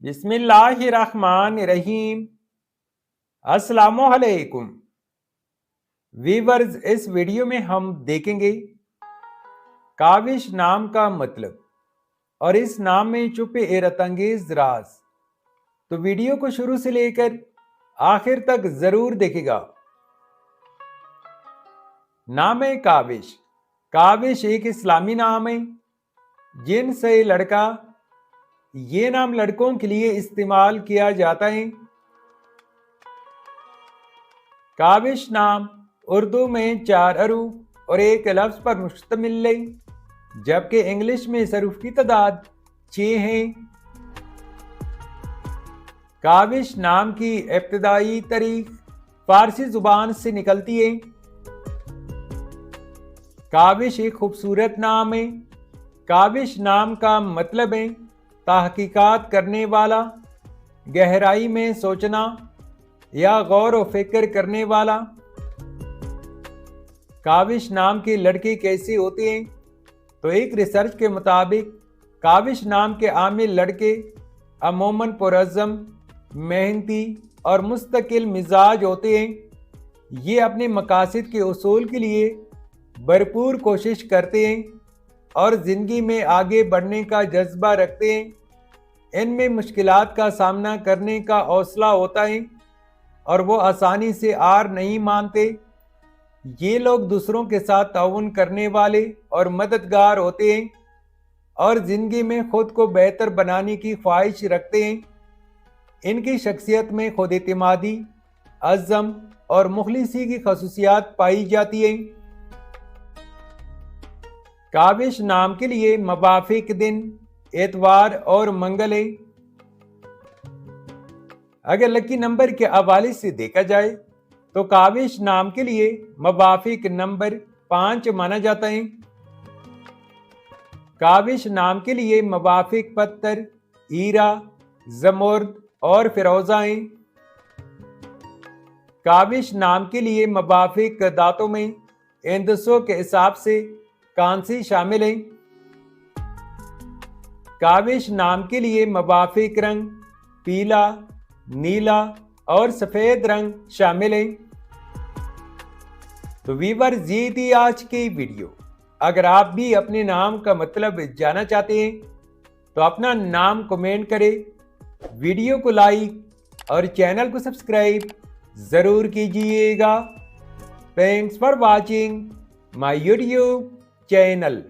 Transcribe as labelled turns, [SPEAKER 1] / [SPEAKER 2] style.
[SPEAKER 1] बिस्मिल्लाहिर्रहमानिर्रहीम। अस्सलामुअलैकुम वीवर्स, इस वीडियो में हम देखेंगे काविश नाम का मतलब और इस नाम में छुपे हैरतअंगेज राज। तो वीडियो को शुरू से लेकर आखिर तक जरूर देखेगा। नाम है काविश। काविश एक इस्लामी नाम है जिनसे लड़का, ये नाम लड़कों के लिए इस्तेमाल किया जाता है। काविश नाम उर्दू में 4 हरूफ और एक लफ्ज पर मुश्तमिल है, जबकि इंग्लिश में इस हरूफ की तादाद 6 है। काविश नाम की इब्तिदाई तारीख फारसी जुबान से निकलती है। काविश एक खूबसूरत नाम है। काविश नाम का मतलब है तहकीकात करने वाला, गहराई में सोचना या गौर व फिक्र करने वाला। काविश नाम के लड़के कैसे होते हैं? तो एक रिसर्च के मुताबिक काविश नाम के आमिल लड़के अमूमन पुरअज़्म, मेहनती और मुस्तकिल मिजाज होते हैं। ये अपने मकासद के उसूल के लिए भरपूर कोशिश करते हैं और ज़िंदगी में आगे बढ़ने का जज्बा रखते हैं। इनमें मुश्किलात का सामना करने का हौसला होता है और वो आसानी से हार नहीं मानते। ये लोग दूसरों के साथ ताउन करने वाले और मददगार होते हैं और ज़िंदगी में खुद को बेहतर बनाने की ख्वाहिश रखते हैं। इनकी शख्सियत में खुद एतमादी, अज़्म और मुखलिसी की खसूसियात पाई जाती हैं। काविश नाम के लिए मुवाफिक दिन एतवार और मंगल है। अगर लकी नंबर के हवाले से देखा जाए तो काविश नाम के लिए मुवाफिक नंबर 5 माना जाता है। काविश नाम के लिए मुवाफिक पत्थर हीरा, जमुर्द और फिरोजा हैं। काविश नाम के लिए मुवाफिक दांतों में इंदसों के हिसाब से कांसी शामिल है। काविश नाम के लिए मुवाफिक रंग पीला, नीला और सफेद रंग शामिल है। तो वीवर्स, ये थी आज की वीडियो। अगर आप भी अपने नाम का मतलब जानना चाहते हैं तो अपना नाम कमेंट करें, वीडियो को लाइक और चैनल को सब्सक्राइब जरूर कीजिएगा। Thanks for watching my YouTube channel.